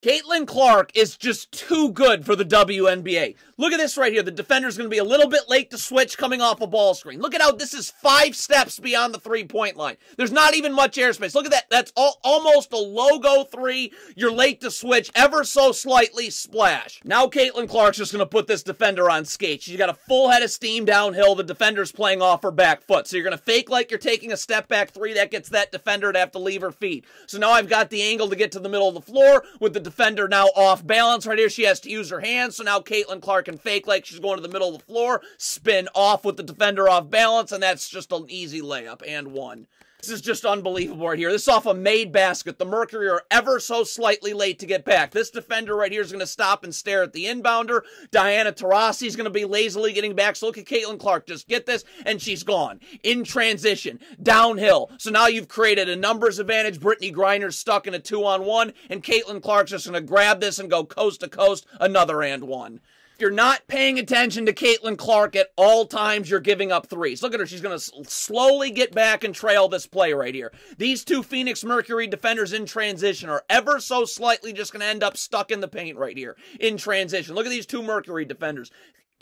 Caitlin Clark is just too good for the WNBA. Look at this right here. The defender's going to be a little bit late to switch coming off a ball screen. Look at how this is 5 steps beyond the three-point line. There's not even much airspace. Look at that. That's almost a logo 3. You're late to switch ever so slightly, splash. Now Caitlin Clark's just going to put this defender on skates. She's got a full head of steam downhill. The defender's playing off her back foot. So you're going to fake like you're taking a step back 3. That gets that defender to have to leave her feet. So now I've got the angle to get to the middle of the floor with the defender now off balance right here. She has to use her hands, so now Caitlin Clark can fake like she's going to the middle of the floor, spin off with the defender off balance, and that's just an easy layup, and 1. This is just unbelievable right here. This is off a made basket. The Mercury are ever so slightly late to get back. This defender right here is going to stop and stare at the inbounder. Diana Taurasi is going to be lazily getting back. So look at Caitlin Clark. Just get this, and she's gone. In transition, downhill. So now you've created a numbers advantage. Brittany Griner's stuck in a 2-on-1, and Caitlin Clark's just going to grab this and go coast to coast, another and 1. If you're not paying attention to Caitlin Clark at all times, you're giving up 3s. Look at her. She's going to slowly get back and trail this play right here. These 2 Phoenix Mercury defenders in transition are ever so slightly just going to end up stuck in the paint right here in transition. Look at these 2 Mercury defenders.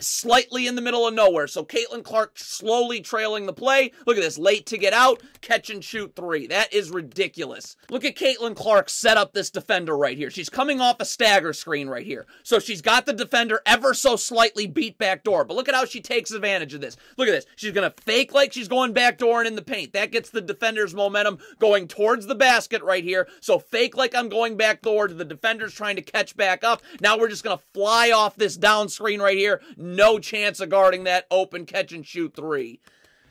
Slightly in the middle of nowhere. So Caitlin Clark slowly trailing the play. Look at this. Late to get out. Catch and shoot 3. That is ridiculous. Look at Caitlin Clark set up this defender right here. She's coming off a stagger screen right here. So she's got the defender ever so slightly beat back door. But look at how she takes advantage of this. Look at this. She's going to fake like she's going back door and in the paint. That gets the defender's momentum going towards the basket right here. So fake like I'm going back door to the defender's trying to catch back up. Now we're just going to fly off this down screen right here. No chance of guarding that open catch and shoot 3.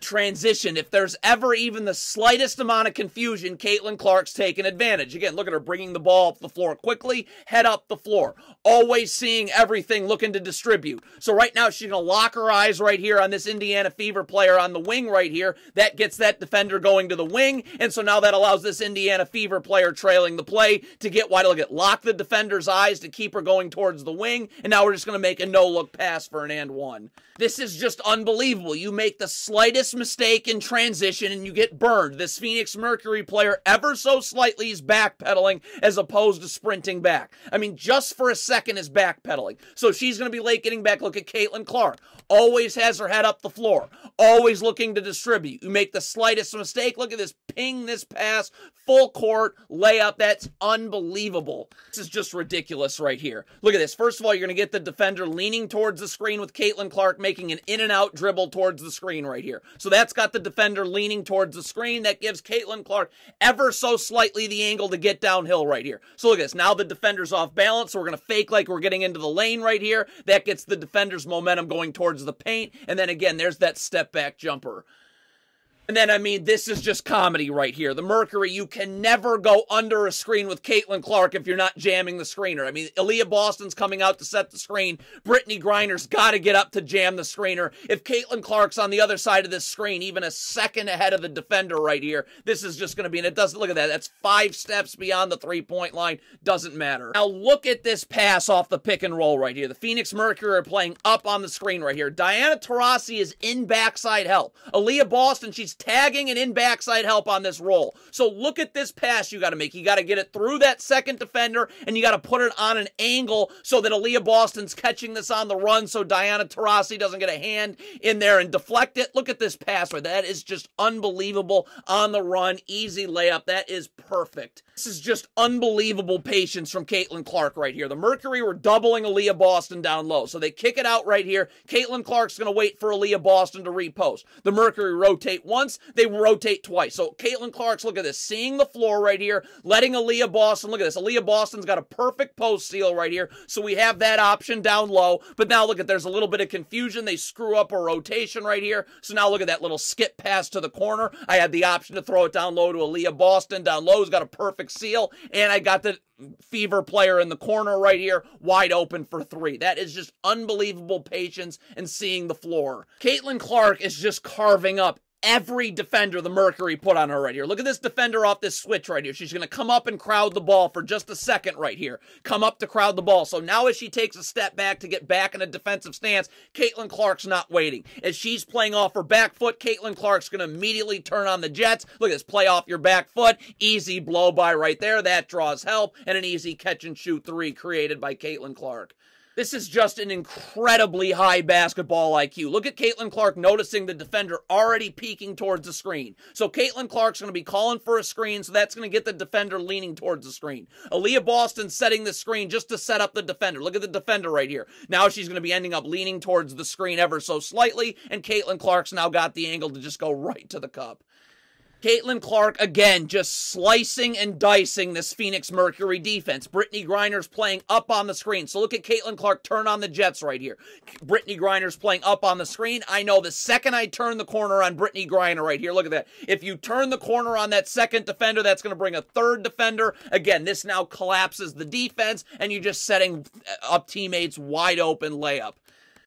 Transition. If there's ever even the slightest amount of confusion, Caitlin Clark's taking advantage. Again, look at her bringing the ball up the floor quickly, head up the floor. Always seeing everything, looking to distribute. So right now she's going to lock her eyes right here on this Indiana Fever player on the wing right here. That gets that defender going to the wing, and so now that allows this Indiana Fever player trailing the play to get wide. Look at lock the defender's eyes to keep her going towards the wing, and now we're just going to make a no-look pass for an and 1. This is just unbelievable. You make the slightest mistake in transition and you get burned. This Phoenix Mercury player ever so slightly is backpedaling as opposed to sprinting back. I mean, just for a second is backpedaling. So she's going to be late getting back. Look at Caitlin Clark. Always has her head up the floor. Always looking to distribute. You make the slightest mistake. Look at this. Ping this pass. Full court layup. That's unbelievable. This is just ridiculous right here. Look at this. First of all, you're going to get the defender leaning towards the screen with Caitlin Clark making an in and out dribble towards the screen right here. So that's got the defender leaning towards the screen. That gives Caitlin Clark ever so slightly the angle to get downhill right here. So look at this. Now the defender's off balance. So we're going to fake like we're getting into the lane right here. That gets the defender's momentum going towards the paint. And then again, there's that step back jumper. And then, I mean, this is just comedy right here. The Mercury, you can never go under a screen with Caitlin Clark if you're not jamming the screener. I mean, Aaliyah Boston's coming out to set the screen. Brittany Griner's got to get up to jam the screener. If Caitlin Clark's on the other side of this screen, even a second ahead of the defender right here, this is just going to be, and it doesn't, look at that. That's 5 steps beyond the three-point line. Doesn't matter. Now, look at this pass off the pick and roll right here. The Phoenix Mercury are playing up on the screen right here. Diana Taurasi is in backside help. Aaliyah Boston, she's tagging and in backside help on this roll. So look at this pass you got to make. You got to get it through that second defender, and you got to put it on an angle so that Aaliyah Boston's catching this on the run so Diana Taurasi doesn't get a hand in there and deflect it. Look at this pass right. That is just unbelievable on the run. Easy layup. That is perfect. This is just unbelievable patience from Caitlin Clark right here. The Mercury were doubling Aaliyah Boston down low. So they kick it out right here. Caitlin Clark's going to wait for Aaliyah Boston to repost. The Mercury rotate once. They rotate twice. So Caitlin Clark's, look at this, seeing the floor right here, letting Aaliyah Boston, look at this. Aaliyah Boston's got a perfect post seal right here. So we have that option down low. But now look at, there's a little bit of confusion. They screw up a rotation right here. So now look at that little skip pass to the corner. I had the option to throw it down low to Aaliyah Boston. Down low's got a perfect seal. And I got the Fever player in the corner right here, wide open for 3. That is just unbelievable patience and seeing the floor. Caitlin Clark is just carving up every defender the Mercury put on her right here. Look at this defender off this switch right here. She's going to come up and crowd the ball for just a second right here. Come up to crowd the ball. So now as she takes a step back to get back in a defensive stance, Caitlin Clark's not waiting. As she's playing off her back foot, Caitlin Clark's going to immediately turn on the jets. Look at this, play off your back foot. Easy blow by right there. That draws help, and an easy catch and shoot three created by Caitlin Clark. This is just an incredibly high basketball IQ. Look at Caitlin Clark noticing the defender already peeking towards the screen. So Caitlin Clark's going to be calling for a screen, so that's going to get the defender leaning towards the screen. Aaliyah Boston setting the screen just to set up the defender. Look at the defender right here. Now she's going to be ending up leaning towards the screen ever so slightly, and Caitlin Clark's now got the angle to just go right to the cup. Caitlin Clark, again, just slicing and dicing this Phoenix Mercury defense. Brittany Griner's playing up on the screen. So look at Caitlin Clark turn on the jets right here. Brittany Griner's playing up on the screen. I know the second I turn the corner on Brittany Griner right here, look at that. If you turn the corner on that second defender, that's going to bring a third defender. Again, this now collapses the defense, and you're just setting up teammates wide open layup.